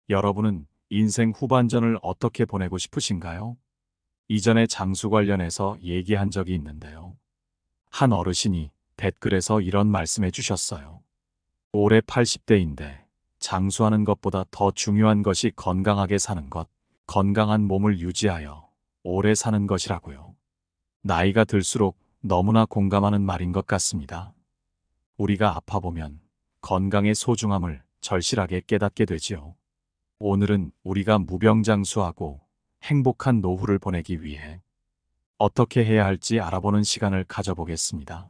여러분은 인생 후반전을 어떻게 보내고 싶으신가요? 이전에 장수 관련해서 얘기한 적이 있는데요. 한 어르신이 댓글에서 이런 말씀해 주셨어요. 올해 80대인데 장수하는 것보다 더 중요한 것이 건강하게 사는 것, 건강한 몸을 유지하여 오래 사는 것이라고요. 나이가 들수록 너무나 공감하는 말인 것 같습니다. 우리가 아파보면 건강의 소중함을 절실하게 깨닫게 되지요. 오늘은 우리가 무병장수하고 행복한 노후를 보내기 위해 어떻게 해야 할지 알아보는 시간을 가져보겠습니다.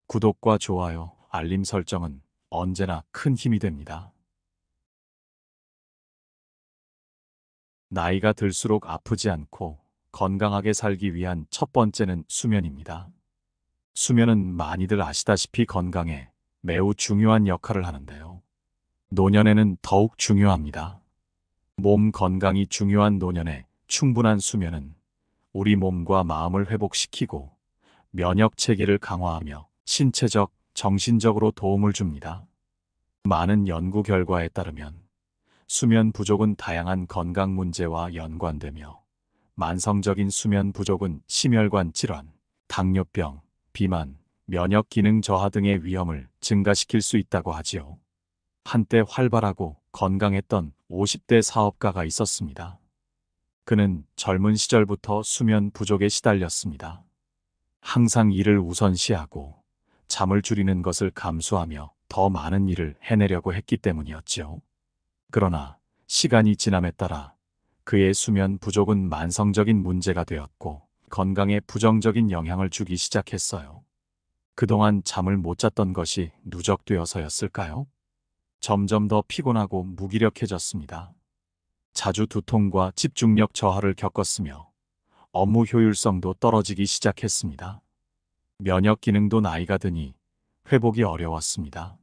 구독과 좋아요, 알림 설정은 언제나 큰 힘이 됩니다. 나이가 들수록 아프지 않고 건강하게 살기 위한 첫 번째는 수면입니다. 수면은 많이들 아시다시피 건강에 매우 중요한 역할을 하는데요. 노년에는 더욱 중요합니다. 몸 건강이 중요한 노년에 충분한 수면은 우리 몸과 마음을 회복시키고 면역 체계를 강화하며 신체적, 정신적으로 도움을 줍니다. 많은 연구 결과에 따르면 수면 부족은 다양한 건강 문제와 연관되며 만성적인 수면 부족은 심혈관 질환, 당뇨병, 비만, 면역 기능 저하 등의 위험을 증가시킬 수 있다고 하지요. 한때 활발하고 건강했던 50대 사업가가 있었습니다. 그는 젊은 시절부터 수면 부족에 시달렸습니다. 항상 일을 우선시하고 잠을 줄이는 것을 감수하며 더 많은 일을 해내려고 했기 때문이었지요. 그러나 시간이 지남에 따라 그의 수면 부족은 만성적인 문제가 되었고 건강에 부정적인 영향을 주기 시작했어요. 그동안 잠을 못 잤던 것이 누적되어서였을까요? 점점 더 피곤하고 무기력해졌습니다. 자주 두통과 집중력 저하를 겪었으며 업무 효율성도 떨어지기 시작했습니다. 면역 기능도 나이가 드니 회복이 어려웠습니다.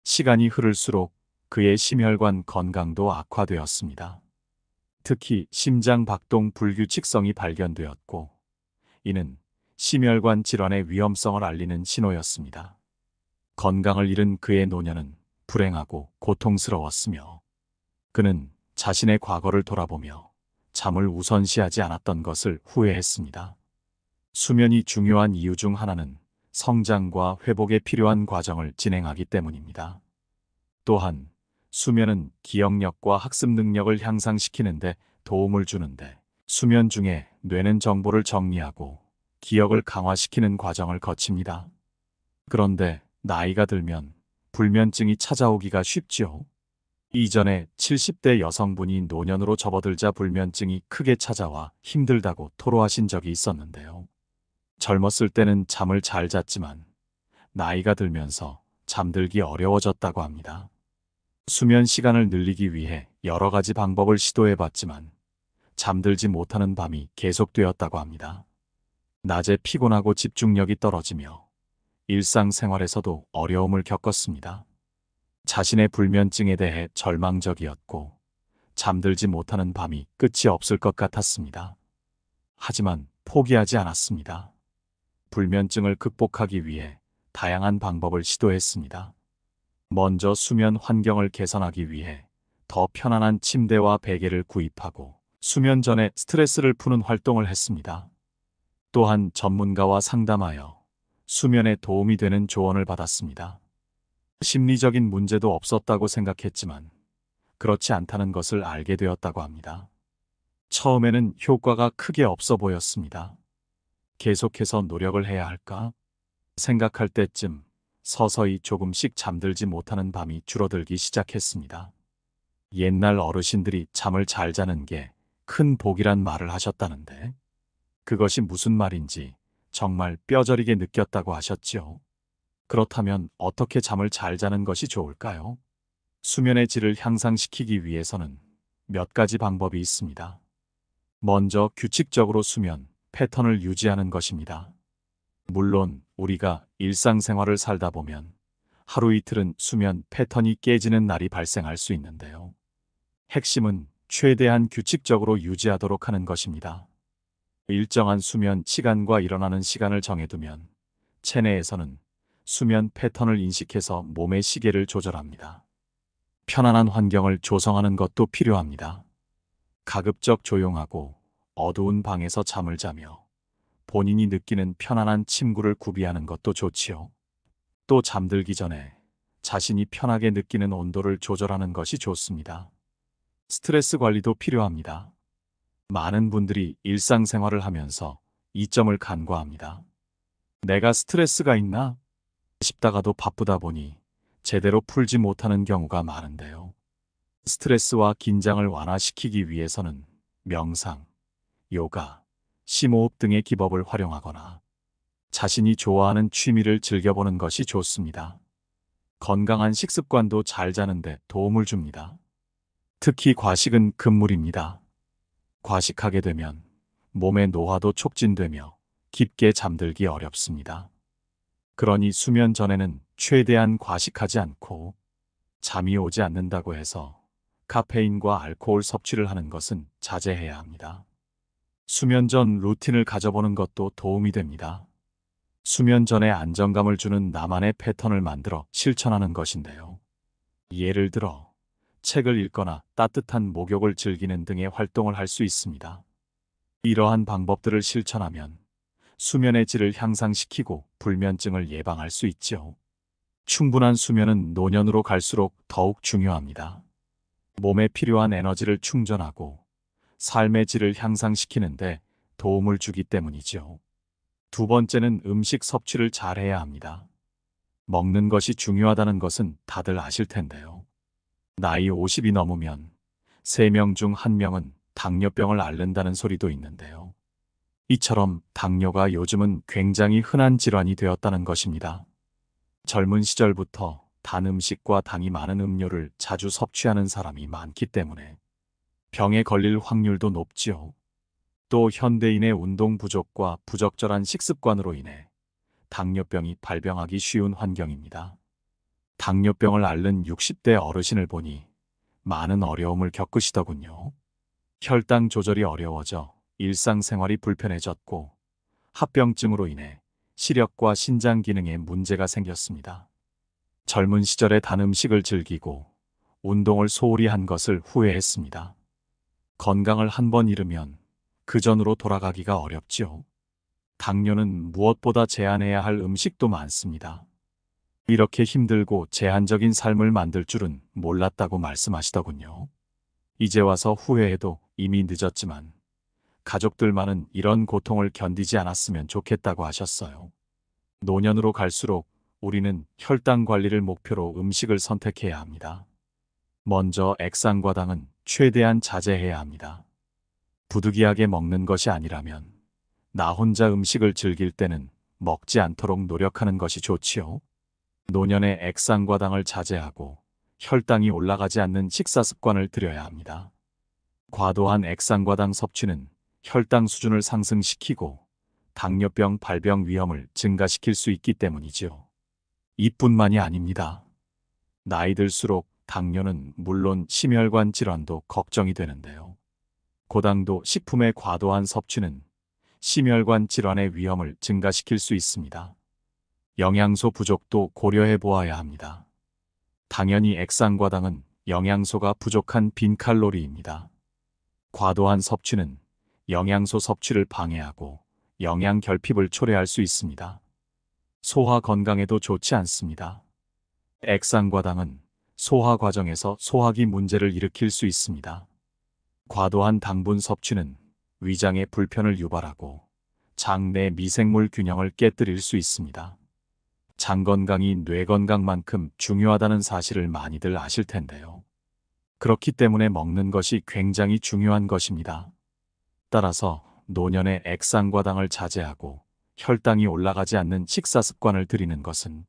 시간이 흐를수록 그의 심혈관 건강도 악화되었습니다. 특히 심장 박동 불규칙성이 발견되었고, 이는 심혈관 질환의 위험성을 알리는 신호였습니다. 건강을 잃은 그의 노년은 불행하고 고통스러웠으며, 그는 자신의 과거를 돌아보며 잠을 우선시하지 않았던 것을 후회했습니다. 수면이 중요한 이유 중 하나는 성장과 회복에 필요한 과정을 진행하기 때문입니다. 또한 수면은 기억력과 학습 능력을 향상시키는데 도움을 주는데, 수면 중에 뇌는 정보를 정리하고 기억을 강화시키는 과정을 거칩니다. 그런데 나이가 들면 불면증이 찾아오기가 쉽지요. 이전에 70대 여성분이 노년으로 접어들자 불면증이 크게 찾아와 힘들다고 토로하신 적이 있었는데요. 젊었을 때는 잠을 잘 잤지만 나이가 들면서 잠들기 어려워졌다고 합니다. 수면 시간을 늘리기 위해 여러 가지 방법을 시도해봤지만 잠들지 못하는 밤이 계속되었다고 합니다. 낮에 피곤하고 집중력이 떨어지며 일상생활에서도 어려움을 겪었습니다. 자신의 불면증에 대해 절망적이었고 잠들지 못하는 밤이 끝이 없을 것 같았습니다. 하지만 포기하지 않았습니다. 불면증을 극복하기 위해 다양한 방법을 시도했습니다. 먼저 수면 환경을 개선하기 위해 더 편안한 침대와 베개를 구입하고 수면 전에 스트레스를 푸는 활동을 했습니다. 또한 전문가와 상담하여 수면에 도움이 되는 조언을 받았습니다. 심리적인 문제도 없었다고 생각했지만 그렇지 않다는 것을 알게 되었다고 합니다. 처음에는 효과가 크게 없어 보였습니다. 계속해서 노력을 해야 할까 생각할 때쯤 서서히 조금씩 잠들지 못하는 밤이 줄어들기 시작했습니다. 옛날 어르신들이 잠을 잘 자는 게 큰 복이란 말을 하셨다는데, 그것이 무슨 말인지 정말 뼈저리게 느꼈다고 하셨지요. 그렇다면 어떻게 잠을 잘 자는 것이 좋을까요? 수면의 질을 향상시키기 위해서는 몇 가지 방법이 있습니다. 먼저 규칙적으로 수면 패턴을 유지하는 것입니다. 물론 우리가 일상생활을 살다 보면 하루 이틀은 수면 패턴이 깨지는 날이 발생할 수 있는데요. 핵심은 최대한 규칙적으로 유지하도록 하는 것입니다. 일정한 수면 시간과 일어나는 시간을 정해두면 체내에서는 수면 패턴을 인식해서 몸의 시계를 조절합니다. 편안한 환경을 조성하는 것도 필요합니다. 가급적 조용하고 어두운 방에서 잠을 자며 본인이 느끼는 편안한 침구를 구비하는 것도 좋지요. 또 잠들기 전에 자신이 편하게 느끼는 온도를 조절하는 것이 좋습니다. 스트레스 관리도 필요합니다. 많은 분들이 일상생활을 하면서 이 점을 간과합니다. 내가 스트레스가 있나 싶다가도 바쁘다 보니 제대로 풀지 못하는 경우가 많은데요. 스트레스와 긴장을 완화시키기 위해서는 명상, 요가, 심호흡 등의 기법을 활용하거나 자신이 좋아하는 취미를 즐겨보는 것이 좋습니다. 건강한 식습관도 잘 자는데 도움을 줍니다. 특히 과식은 금물입니다. 과식하게 되면 몸의 노화도 촉진되며 깊게 잠들기 어렵습니다. 그러니 수면 전에는 최대한 과식하지 않고 잠이 오지 않는다고 해서 카페인과 알코올 섭취를 하는 것은 자제해야 합니다. 수면 전 루틴을 가져보는 것도 도움이 됩니다. 수면 전에 안정감을 주는 나만의 패턴을 만들어 실천하는 것인데요. 예를 들어 책을 읽거나 따뜻한 목욕을 즐기는 등의 활동을 할 수 있습니다. 이러한 방법들을 실천하면 수면의 질을 향상시키고 불면증을 예방할 수 있죠. 충분한 수면은 노년으로 갈수록 더욱 중요합니다. 몸에 필요한 에너지를 충전하고 삶의 질을 향상시키는데 도움을 주기 때문이죠. 두 번째는 음식 섭취를 잘해야 합니다. 먹는 것이 중요하다는 것은 다들 아실 텐데요. 나이 50이 넘으면 3명 중 1명은 당뇨병을 앓는다는 소리도 있는데요. 이처럼 당뇨가 요즘은 굉장히 흔한 질환이 되었다는 것입니다. 젊은 시절부터 단 음식과 당이 많은 음료를 자주 섭취하는 사람이 많기 때문에 병에 걸릴 확률도 높지요. 또 현대인의 운동 부족과 부적절한 식습관으로 인해 당뇨병이 발병하기 쉬운 환경입니다. 당뇨병을 앓는 60대 어르신을 보니 많은 어려움을 겪으시더군요. 혈당 조절이 어려워져 일상생활이 불편해졌고 합병증으로 인해 시력과 신장 기능에 문제가 생겼습니다. 젊은 시절에 단 음식을 즐기고 운동을 소홀히 한 것을 후회했습니다. 건강을 한번 잃으면 그 전으로 돌아가기가 어렵지요. 당뇨는 무엇보다 제한해야 할 음식도 많습니다. 이렇게 힘들고 제한적인 삶을 만들 줄은 몰랐다고 말씀하시더군요. 이제 와서 후회해도 이미 늦었지만 가족들만은 이런 고통을 견디지 않았으면 좋겠다고 하셨어요. 노년으로 갈수록 우리는 혈당 관리를 목표로 음식을 선택해야 합니다. 먼저 액상과당은 최대한 자제해야 합니다. 부득이하게 먹는 것이 아니라면 나 혼자 음식을 즐길 때는 먹지 않도록 노력하는 것이 좋지요. 노년에 액상과당을 자제하고 혈당이 올라가지 않는 식사 습관을 들여야 합니다. 과도한 액상과당 섭취는 혈당 수준을 상승시키고 당뇨병 발병 위험을 증가시킬 수 있기 때문이죠. 이뿐만이 아닙니다. 나이 들수록 당뇨는 물론 심혈관 질환도 걱정이 되는데요. 고당도 식품의 과도한 섭취는 심혈관 질환의 위험을 증가시킬 수 있습니다. 영양소 부족도 고려해 보아야 합니다. 당연히 액상과당은 영양소가 부족한 빈칼로리입니다. 과도한 섭취는 영양소 섭취를 방해하고 영양 결핍을 초래할 수 있습니다. 소화 건강에도 좋지 않습니다. 액상과당은 소화 과정에서 소화기 문제를 일으킬 수 있습니다. 과도한 당분 섭취는 위장에 불편을 유발하고 장 내 미생물 균형을 깨뜨릴 수 있습니다. 장 건강이 뇌 건강만큼 중요하다는 사실을 많이들 아실 텐데요. 그렇기 때문에 먹는 것이 굉장히 중요한 것입니다. 따라서 노년에 액상과당을 자제하고 혈당이 올라가지 않는 식사 습관을 들이는 것은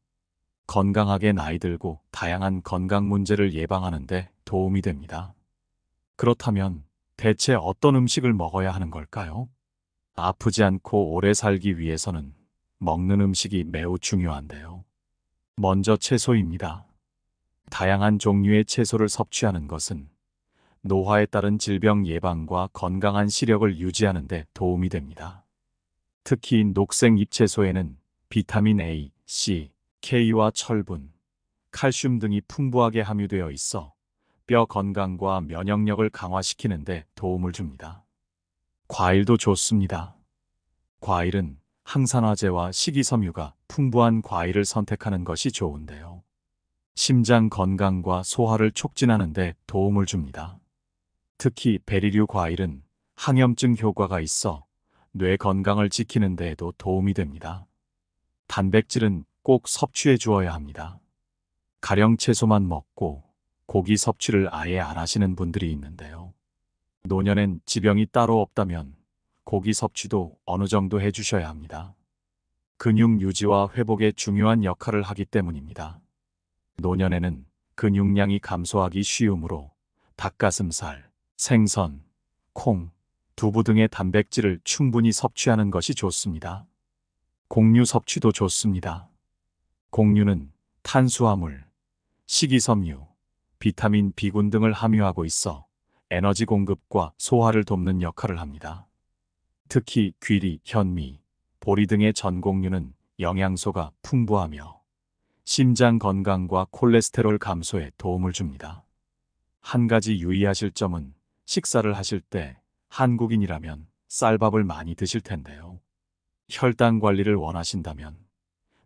건강하게 나이 들고 다양한 건강 문제를 예방하는 데 도움이 됩니다. 그렇다면 대체 어떤 음식을 먹어야 하는 걸까요? 아프지 않고 오래 살기 위해서는 먹는 음식이 매우 중요한데요. 먼저 채소입니다. 다양한 종류의 채소를 섭취하는 것은 노화에 따른 질병 예방과 건강한 시력을 유지하는 데 도움이 됩니다. 특히 녹색 잎채소에는 비타민 A, C, K와 철분, 칼슘 등이 풍부하게 함유되어 있어 뼈 건강과 면역력을 강화시키는 데 도움을 줍니다. 과일도 좋습니다. 과일은 항산화제와 식이섬유가 풍부한 과일을 선택하는 것이 좋은데요. 심장 건강과 소화를 촉진하는 데 도움을 줍니다. 특히 베리류 과일은 항염증 효과가 있어 뇌 건강을 지키는 데에도 도움이 됩니다. 단백질은 꼭 섭취해 주어야 합니다. 가령 채소만 먹고 고기 섭취를 아예 안 하시는 분들이 있는데요. 노년엔 지병이 따로 없다면 고기 섭취도 어느 정도 해주셔야 합니다. 근육 유지와 회복에 중요한 역할을 하기 때문입니다. 노년에는 근육량이 감소하기 쉬우므로 닭가슴살, 생선, 콩, 두부 등의 단백질을 충분히 섭취하는 것이 좋습니다. 곡류 섭취도 좋습니다. 곡류는 탄수화물, 식이섬유, 비타민 B군 등을 함유하고 있어 에너지 공급과 소화를 돕는 역할을 합니다. 특히 귀리, 현미, 보리 등의 전곡류는 영양소가 풍부하며 심장 건강과 콜레스테롤 감소에 도움을 줍니다. 한 가지 유의하실 점은 식사를 하실 때 한국인이라면 쌀밥을 많이 드실 텐데요. 혈당 관리를 원하신다면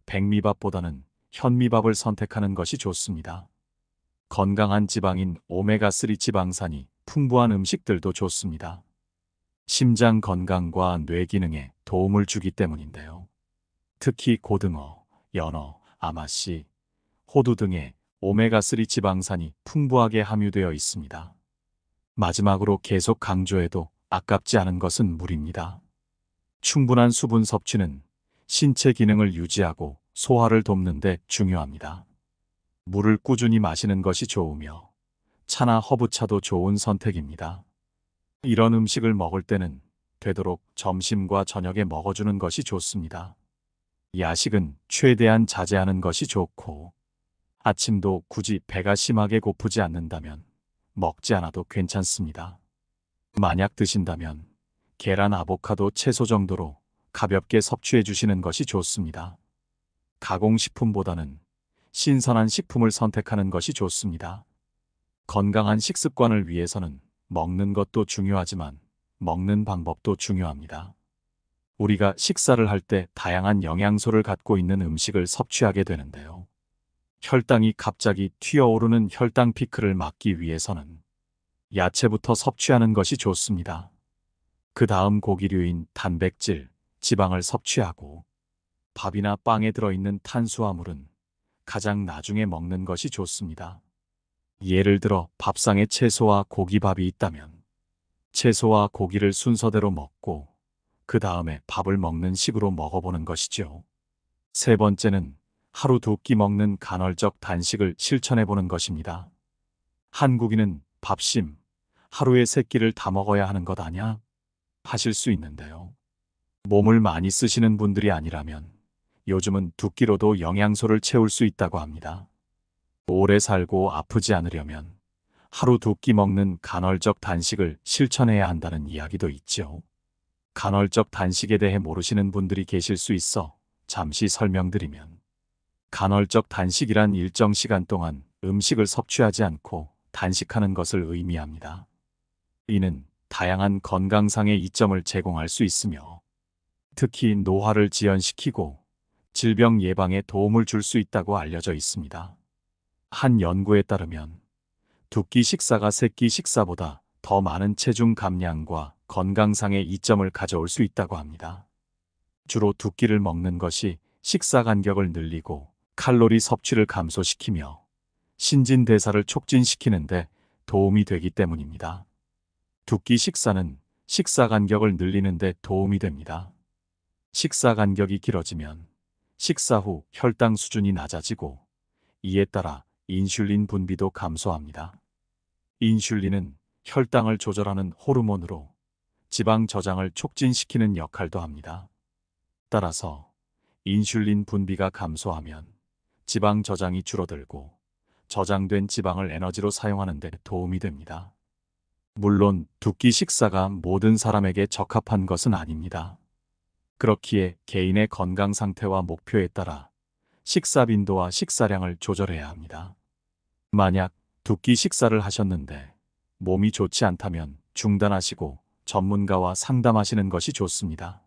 백미밥보다는 현미밥을 선택하는 것이 좋습니다. 건강한 지방인 오메가3 지방산이 풍부한 음식들도 좋습니다. 심장 건강과 뇌 기능에 도움을 주기 때문인데요. 특히 고등어, 연어, 아마씨, 호두 등의 오메가3 지방산이 풍부하게 함유되어 있습니다. 마지막으로 계속 강조해도 아깝지 않은 것은 물입니다. 충분한 수분 섭취는 신체 기능을 유지하고 소화를 돕는 데 중요합니다. 물을 꾸준히 마시는 것이 좋으며 차나 허브차도 좋은 선택입니다. 이런 음식을 먹을 때는 되도록 점심과 저녁에 먹어주는 것이 좋습니다. 야식은 최대한 자제하는 것이 좋고 아침도 굳이 배가 심하게 고프지 않는다면 먹지 않아도 괜찮습니다. 만약 드신다면 계란, 아보카도, 채소 정도로 가볍게 섭취해 주시는 것이 좋습니다. 가공식품보다는 신선한 식품을 선택하는 것이 좋습니다. 건강한 식습관을 위해서는 먹는 것도 중요하지만 먹는 방법도 중요합니다. 우리가 식사를 할 때 다양한 영양소를 갖고 있는 음식을 섭취하게 되는데요. 혈당이 갑자기 튀어오르는 혈당 피크를 막기 위해서는 야채부터 섭취하는 것이 좋습니다. 그 다음 고기류인 단백질, 지방을 섭취하고 밥이나 빵에 들어있는 탄수화물은 가장 나중에 먹는 것이 좋습니다. 예를 들어 밥상에 채소와 고기밥이 있다면 채소와 고기를 순서대로 먹고 그 다음에 밥을 먹는 식으로 먹어보는 것이죠. 세 번째는 하루 2끼 먹는 간헐적 단식을 실천해보는 것입니다. 한국인은 밥심, 하루에 3끼를 다 먹어야 하는 것 아냐? 하실 수 있는데요. 몸을 많이 쓰시는 분들이 아니라면 요즘은 2끼로도 영양소를 채울 수 있다고 합니다. 오래 살고 아프지 않으려면 하루 2끼 먹는 간헐적 단식을 실천해야 한다는 이야기도 있죠. 간헐적 단식에 대해 모르시는 분들이 계실 수 있어 잠시 설명드리면 간헐적 단식이란 일정 시간 동안 음식을 섭취하지 않고 단식하는 것을 의미합니다. 이는 다양한 건강상의 이점을 제공할 수 있으며 특히 노화를 지연시키고 질병 예방에 도움을 줄 수 있다고 알려져 있습니다. 한 연구에 따르면 2끼 식사가 3끼 식사보다 더 많은 체중 감량과 건강상의 이점을 가져올 수 있다고 합니다. 주로 2끼를 먹는 것이 식사 간격을 늘리고 칼로리 섭취를 감소시키며 신진대사를 촉진시키는 데 도움이 되기 때문입니다. 2끼 식사는 식사 간격을 늘리는 데 도움이 됩니다. 식사 간격이 길어지면 식사 후 혈당 수준이 낮아지고 이에 따라 인슐린 분비도 감소합니다. 인슐린은 혈당을 조절하는 호르몬으로 지방 저장을 촉진시키는 역할도 합니다. 따라서 인슐린 분비가 감소하면 지방 저장이 줄어들고 저장된 지방을 에너지로 사용하는 데 도움이 됩니다. 물론 2끼 식사가 모든 사람에게 적합한 것은 아닙니다. 그렇기에 개인의 건강 상태와 목표에 따라 식사 빈도와 식사량을 조절해야 합니다. 만약 두 끼 식사를 하셨는데 몸이 좋지 않다면 중단하시고 전문가와 상담하시는 것이 좋습니다.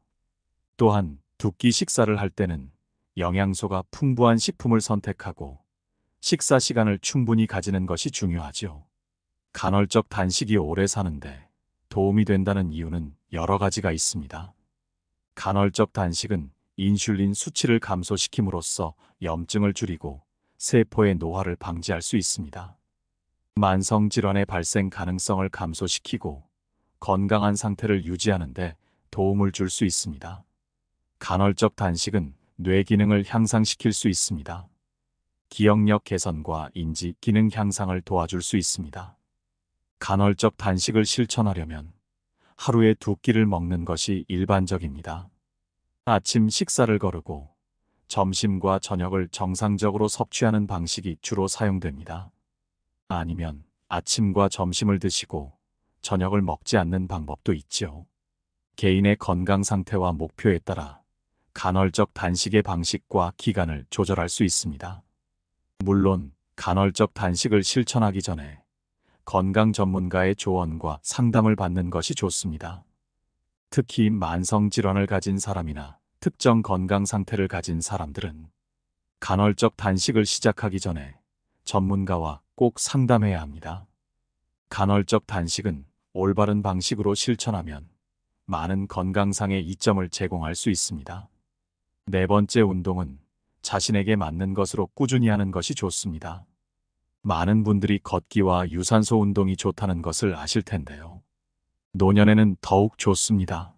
또한 두 끼 식사를 할 때는 영양소가 풍부한 식품을 선택하고 식사 시간을 충분히 가지는 것이 중요하죠. 간헐적 단식이 오래 사는데 도움이 된다는 이유는 여러 가지가 있습니다. 간헐적 단식은 인슐린 수치를 감소시킴으로써 염증을 줄이고 세포의 노화를 방지할 수 있습니다. 만성 질환의 발생 가능성을 감소시키고 건강한 상태를 유지하는 데 도움을 줄 수 있습니다. 간헐적 단식은 뇌 기능을 향상시킬 수 있습니다. 기억력 개선과 인지 기능 향상을 도와줄 수 있습니다. 간헐적 단식을 실천하려면 하루에 두 끼를 먹는 것이 일반적입니다. 아침 식사를 거르고 점심과 저녁을 정상적으로 섭취하는 방식이 주로 사용됩니다. 아니면 아침과 점심을 드시고 저녁을 먹지 않는 방법도 있죠. 개인의 건강 상태와 목표에 따라 간헐적 단식의 방식과 기간을 조절할 수 있습니다. 물론 간헐적 단식을 실천하기 전에 건강 전문가의 조언과 상담을 받는 것이 좋습니다. 특히 만성 질환을 가진 사람이나 특정 건강 상태를 가진 사람들은 간헐적 단식을 시작하기 전에 전문가와 꼭 상담해야 합니다. 간헐적 단식은 올바른 방식으로 실천하면 많은 건강상의 이점을 제공할 수 있습니다. 네 번째, 운동은 자신에게 맞는 것으로 꾸준히 하는 것이 좋습니다. 많은 분들이 걷기와 유산소 운동이 좋다는 것을 아실 텐데요. 노년에는 더욱 좋습니다.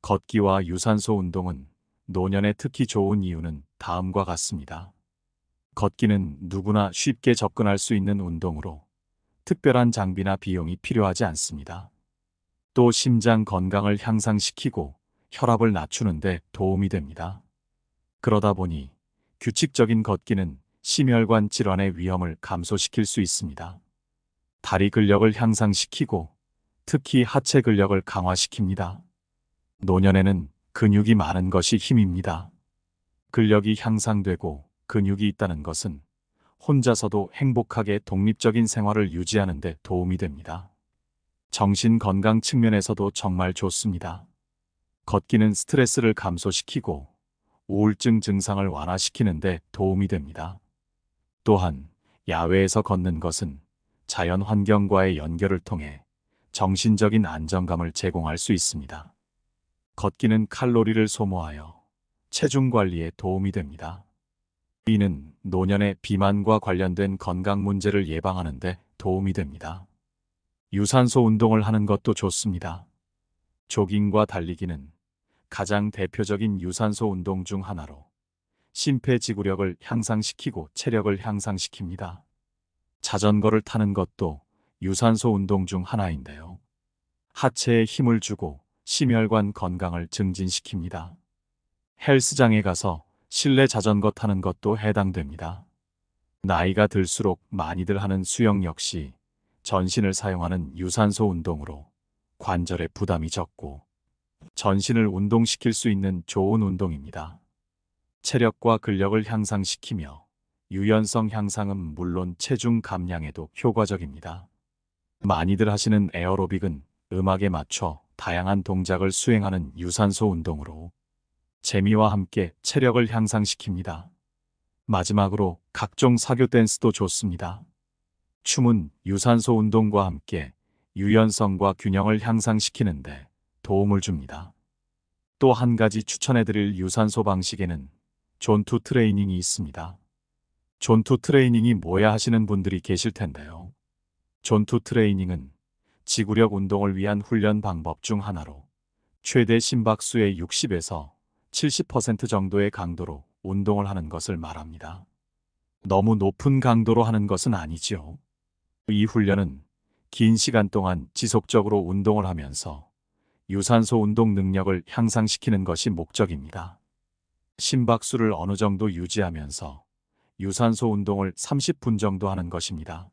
걷기와 유산소 운동은 노년에 특히 좋은 이유는 다음과 같습니다. 걷기는 누구나 쉽게 접근할 수 있는 운동으로 특별한 장비나 비용이 필요하지 않습니다. 또 심장 건강을 향상시키고 혈압을 낮추는 데 도움이 됩니다. 그러다 보니 규칙적인 걷기는 심혈관 질환의 위험을 감소시킬 수 있습니다. 다리 근력을 향상시키고 특히 하체 근력을 강화시킵니다. 노년에는 근육이 많은 것이 힘입니다. 근력이 향상되고 근육이 있다는 것은 혼자서도 행복하게 독립적인 생활을 유지하는 데 도움이 됩니다. 정신 건강 측면에서도 정말 좋습니다. 걷기는 스트레스를 감소시키고 우울증 증상을 완화시키는 데 도움이 됩니다. 또한 야외에서 걷는 것은 자연 환경과의 연결을 통해 정신적인 안정감을 제공할 수 있습니다. 걷기는 칼로리를 소모하여 체중 관리에 도움이 됩니다. 이는 노년의 비만과 관련된 건강 문제를 예방하는 데 도움이 됩니다. 유산소 운동을 하는 것도 좋습니다. 조깅과 달리기는 가장 대표적인 유산소 운동 중 하나로 심폐지구력을 향상시키고 체력을 향상시킵니다. 자전거를 타는 것도 유산소 운동 중 하나인데요. 하체에 힘을 주고 심혈관 건강을 증진시킵니다. 헬스장에 가서 실내 자전거 타는 것도 해당됩니다. 나이가 들수록 많이들 하는 수영 역시 전신을 사용하는 유산소 운동으로 관절에 부담이 적고 전신을 운동시킬 수 있는 좋은 운동입니다. 체력과 근력을 향상시키며 유연성 향상은 물론 체중 감량에도 효과적입니다. 많이들 하시는 에어로빅은 음악에 맞춰 다양한 동작을 수행하는 유산소 운동으로 재미와 함께 체력을 향상시킵니다. 마지막으로 각종 사교 댄스도 좋습니다. 춤은 유산소 운동과 함께 유연성과 균형을 향상시키는데 도움을 줍니다. 또 한 가지 추천해드릴 유산소 방식에는 존투 트레이닝이 있습니다. 존투 트레이닝이 뭐야 하시는 분들이 계실 텐데요. 존투 트레이닝은 지구력 운동을 위한 훈련 방법 중 하나로 최대 심박수의 60에서 70% 정도의 강도로 운동을 하는 것을 말합니다. 너무 높은 강도로 하는 것은 아니지요. 이 훈련은 긴 시간 동안 지속적으로 운동을 하면서 유산소 운동 능력을 향상시키는 것이 목적입니다. 심박수를 어느 정도 유지하면서 유산소 운동을 30분 정도 하는 것입니다.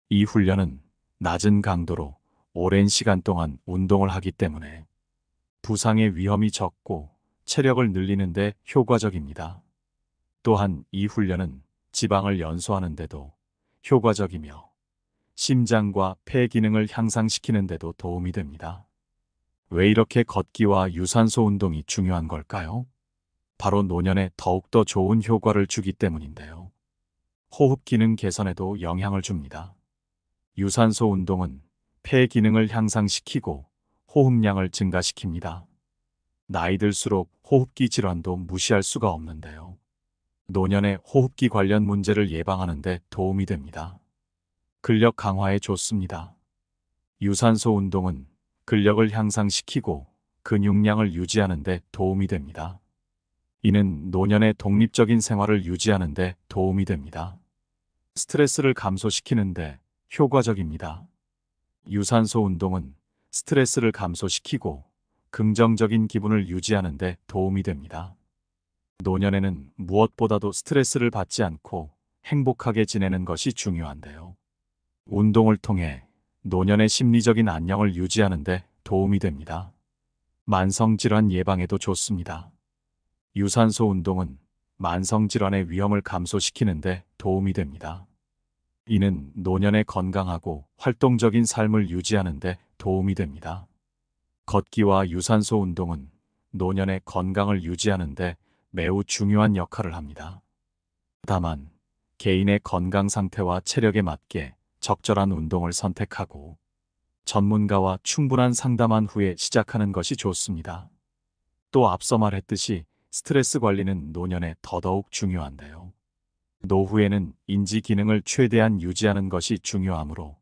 이 훈련은 낮은 강도로 오랜 시간 동안 운동을 하기 때문에 부상의 위험이 적고 체력을 늘리는 데 효과적입니다. 또한 이 훈련은 지방을 연소하는 데도 효과적이며 심장과 폐 기능을 향상시키는 데도 도움이 됩니다. 왜 이렇게 걷기와 유산소 운동이 중요한 걸까요? 바로 노년에 더욱더 좋은 효과를 주기 때문인데요. 호흡 기능 개선에도 영향을 줍니다. 유산소 운동은 폐 기능을 향상시키고 호흡량을 증가시킵니다. 나이 들수록 호흡기 질환도 무시할 수가 없는데요. 노년의 호흡기 관련 문제를 예방하는 데 도움이 됩니다. 근력 강화에 좋습니다. 유산소 운동은 근력을 향상시키고 근육량을 유지하는 데 도움이 됩니다. 이는 노년의 독립적인 생활을 유지하는 데 도움이 됩니다. 스트레스를 감소시키는 데 효과적입니다. 유산소 운동은 스트레스를 감소시키고 긍정적인 기분을 유지하는 데 도움이 됩니다. 노년에는 무엇보다도 스트레스를 받지 않고 행복하게 지내는 것이 중요한데요. 운동을 통해 노년의 심리적인 안녕을 유지하는 데 도움이 됩니다. 만성질환 예방에도 좋습니다. 유산소 운동은 만성질환의 위험을 감소시키는 데 도움이 됩니다. 이는 노년의 건강하고 활동적인 삶을 유지하는 데 도움이 됩니다. 걷기와 유산소 운동은 노년의 건강을 유지하는 데 매우 중요한 역할을 합니다. 다만 개인의 건강 상태와 체력에 맞게 적절한 운동을 선택하고 전문가와 충분한 상담한 후에 시작하는 것이 좋습니다. 또 앞서 말했듯이 스트레스 관리는 노년에 더더욱 중요한데요. 노후에는 인지 기능을 최대한 유지하는 것이 중요하므로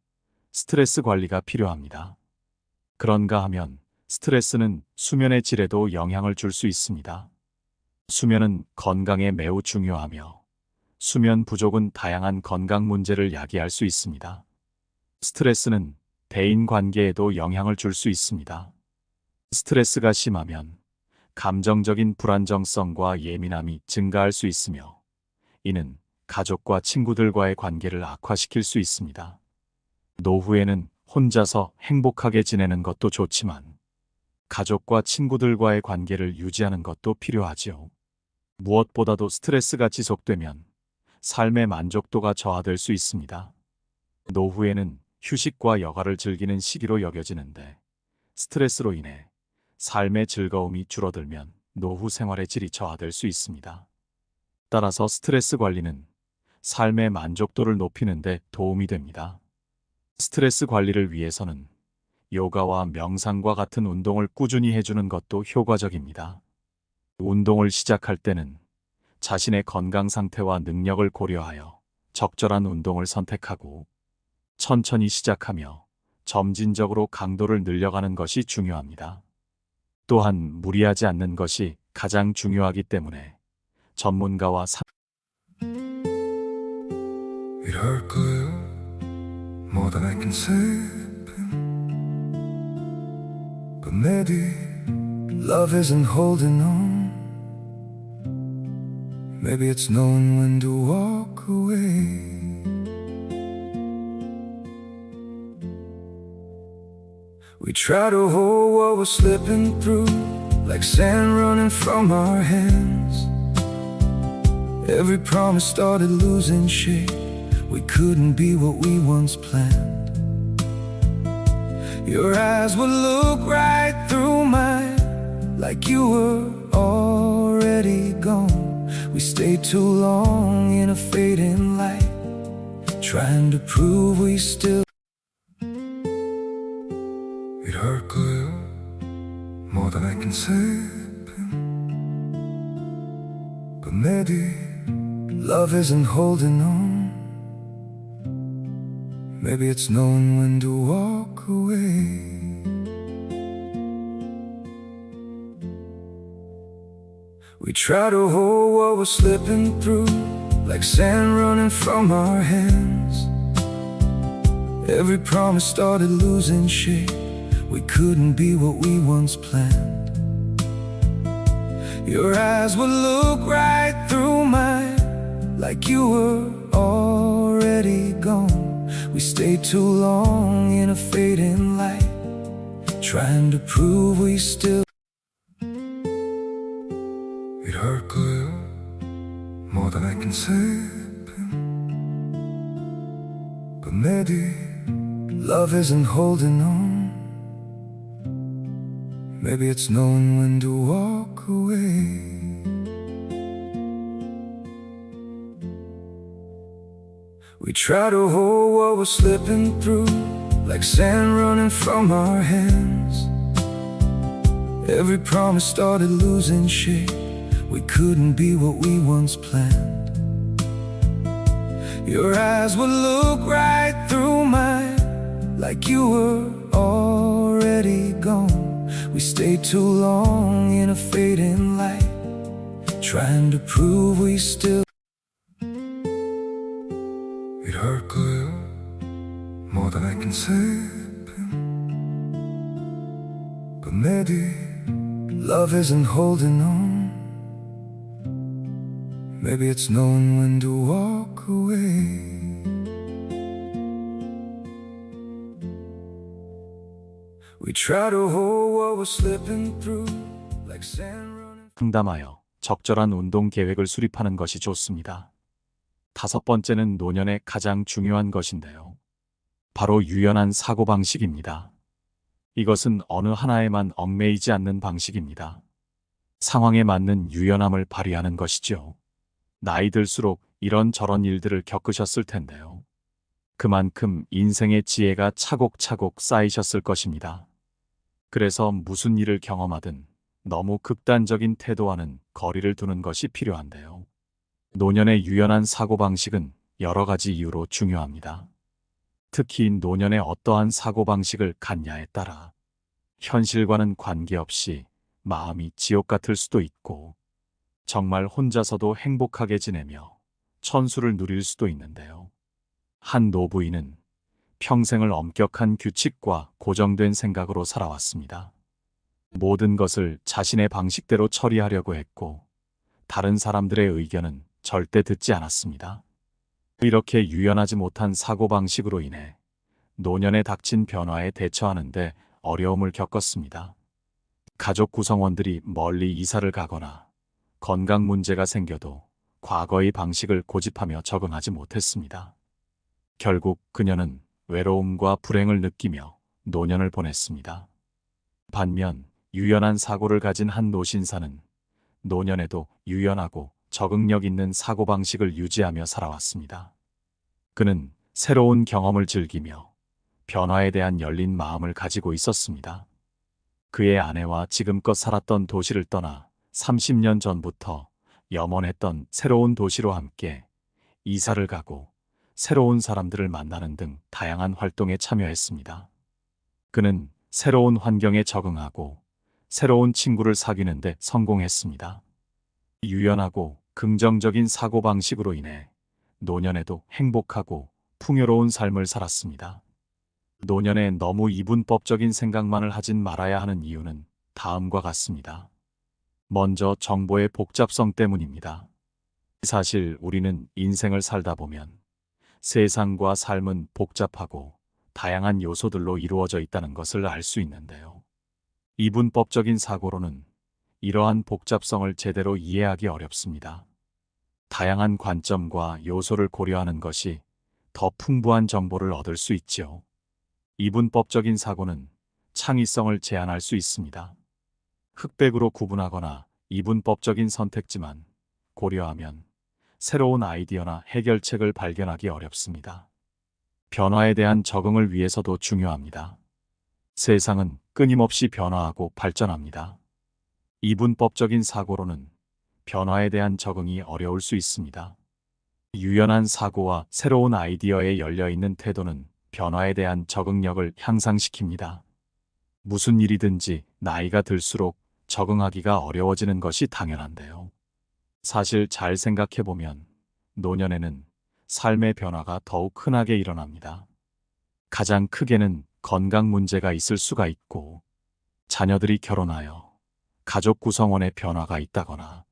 스트레스 관리가 필요합니다. 그런가 하면 스트레스는 수면의 질에도 영향을 줄 수 있습니다. 수면은 건강에 매우 중요하며 수면 부족은 다양한 건강 문제를 야기할 수 있습니다. 스트레스는 대인 관계에도 영향을 줄 수 있습니다. 스트레스가 심하면 감정적인 불안정성과 예민함이 증가할 수 있으며 이는 가족과 친구들과의 관계를 악화시킬 수 있습니다. 노후에는 혼자서 행복하게 지내는 것도 좋지만 가족과 친구들과의 관계를 유지하는 것도 필요하지요. 무엇보다도 스트레스가 지속되면 삶의 만족도가 저하될 수 있습니다. 노후에는 휴식과 여가를 즐기는 시기로 여겨지는데 스트레스로 인해 삶의 즐거움이 줄어들면 노후 생활의 질이 저하될 수 있습니다. 따라서 스트레스 관리는 삶의 만족도를 높이는 데 도움이 됩니다. 스트레스 관리를 위해서는 요가와 명상과 같은 운동을 꾸준히 해주는 것도 효과적입니다. 운동을 시작할 때는 자신의 건강 상태와 능력을 고려하여 적절한 운동을 선택하고 천천히 시작하며 점진적으로 강도를 늘려가는 것이 중요합니다. 또한 무리하지 않는 것이 가장 중요하기 때문에 전문가와 It hurt good, more than I can say. But maybe love isn't holding on. Maybe it's knowing when to walk away. We try to hold what we're slipping through, like sand running from our hands. Every promise started losing shape. We couldn't be what we once planned. Your eyes would look right through mine, like you were already gone. We stayed too long in a fading light, trying to prove we still. It hurt good, more than I can say. But maybe love isn't holding on. Maybe it's knowing when to walk away. We try to hold what we're slipping through, like sand running from our hands. Every promise started losing shape. We couldn't be what we once planned. Your eyes would look right through mine, like you were already gone. We stayed too long in a fading light, trying to prove we still. It hurt good, more than I can say. But maybe Love isn't holding on. Maybe it's knowing when to walk away. We try to hold what we're slipping through, like sand running from our hands. Every promise started losing shape. We couldn't be what we once planned. Your eyes would look right through mine, like you were already gone. We stayed too long in a fading light, trying to prove we still. It hurt clear, more than I can say. But maybe love isn't holding on. Maybe it's knowing when to walk away. We try to hold what we're slipping through, like sand running. 상담하여 적절한 운동 계획을 수립하는 것이 좋습니다. 5번째는 노년의 가장 중요한 것인데요. 바로 유연한 사고방식입니다. 이것은 어느 하나에만 얽매이지 않는 방식입니다. 상황에 맞는 유연함을 발휘하는 것이죠. 나이 들수록 이런저런 일들을 겪으셨을 텐데요. 그만큼 인생의 지혜가 차곡차곡 쌓이셨을 것입니다. 그래서 무슨 일을 경험하든 너무 극단적인 태도와는 거리를 두는 것이 필요한데요. 노년의 유연한 사고방식은 여러 가지 이유로 중요합니다. 특히 노년에 어떠한 사고방식을 갖냐에 따라 현실과는 관계없이 마음이 지옥 같을 수도 있고 정말 혼자서도 행복하게 지내며 천수를 누릴 수도 있는데요. 한 노부인은 평생을 엄격한 규칙과 고정된 생각으로 살아왔습니다. 모든 것을 자신의 방식대로 처리하려고 했고 다른 사람들의 의견은 절대 듣지 않았습니다. 이렇게 유연하지 못한 사고방식으로 인해 노년에 닥친 변화에 대처하는데 어려움을 겪었습니다. 가족 구성원들이 멀리 이사를 가거나 건강 문제가 생겨도 과거의 방식을 고집하며 적응하지 못했습니다. 결국 그녀는 외로움과 불행을 느끼며 노년을 보냈습니다. 반면 유연한 사고를 가진 한 노신사는 노년에도 유연하고 적응력 있는 사고방식을 유지하며 살아왔습니다. 그는 새로운 경험을 즐기며 변화에 대한 열린 마음을 가지고 있었습니다. 그의 아내와 지금껏 살았던 도시를 떠나 30년 전부터 염원했던 새로운 도시로 함께 이사를 가고 새로운 사람들을 만나는 등 다양한 활동에 참여했습니다. 그는 새로운 환경에 적응하고 새로운 친구를 사귀는 데 성공했습니다. 유연하고 긍정적인 사고방식으로 인해 노년에도 행복하고 풍요로운 삶을 살았습니다. 노년에 너무 이분법적인 생각만을 하진 말아야 하는 이유는 다음과 같습니다. 먼저 정보의 복잡성 때문입니다. 사실 우리는 인생을 살다 보면 세상과 삶은 복잡하고 다양한 요소들로 이루어져 있다는 것을 알 수 있는데요. 이분법적인 사고로는 이러한 복잡성을 제대로 이해하기 어렵습니다. 다양한 관점과 요소를 고려하는 것이 더 풍부한 정보를 얻을 수 있지요. 이분법적인 사고는 창의성을 제한할 수 있습니다. 흑백으로 구분하거나 이분법적인 선택지만 고려하면 새로운 아이디어나 해결책을 발견하기 어렵습니다. 변화에 대한 적응을 위해서도 중요합니다. 세상은 끊임없이 변화하고 발전합니다. 이분법적인 사고로는 변화에 대한 적응이 어려울 수 있습니다. 유연한 사고와 새로운 아이디어에 열려있는 태도는 변화에 대한 적응력을 향상시킵니다. 무슨 일이든지 나이가 들수록 적응하기가 어려워지는 것이 당연한데요. 사실 잘 생각해보면 노년에는 삶의 변화가 더욱 흔하게 일어납니다. 가장 크게는 건강 문제가 있을 수가 있고 자녀들이 결혼하여 가족 구성원의 변화가 있다거나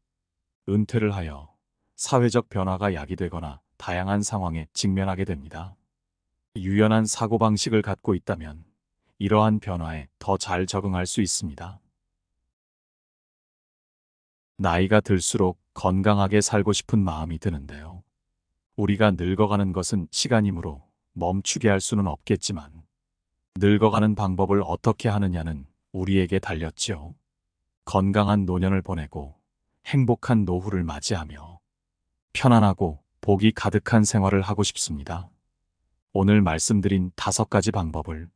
은퇴를 하여 사회적 변화가 야기되거나 다양한 상황에 직면하게 됩니다. 유연한 사고방식을 갖고 있다면 이러한 변화에 더 잘 적응할 수 있습니다. 나이가 들수록 건강하게 살고 싶은 마음이 드는데요. 우리가 늙어가는 것은 시간이므로 멈추게 할 수는 없겠지만 늙어가는 방법을 어떻게 하느냐는 우리에게 달렸지요. 건강한 노년을 보내고 행복한 노후를 맞이하며 편안하고 복이 가득한 생활을 하고 싶습니다. 오늘 말씀드린 5가지 방법을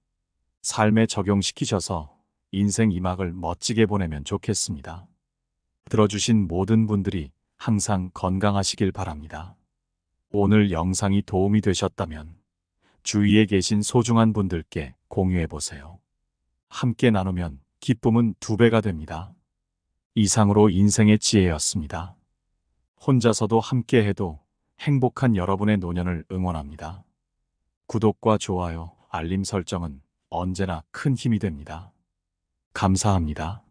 삶에 적용시키셔서 인생 2막을 멋지게 보내면 좋겠습니다. 들어주신 모든 분들이 항상 건강하시길 바랍니다. 오늘 영상이 도움이 되셨다면 주위에 계신 소중한 분들께 공유해 보세요. 함께 나누면 기쁨은 2배가 됩니다. 이상으로 인생의 지혜였습니다. 혼자서도 함께 해도 행복한 여러분의 노년을 응원합니다. 구독과 좋아요, 알림 설정은 언제나 큰 힘이 됩니다. 감사합니다.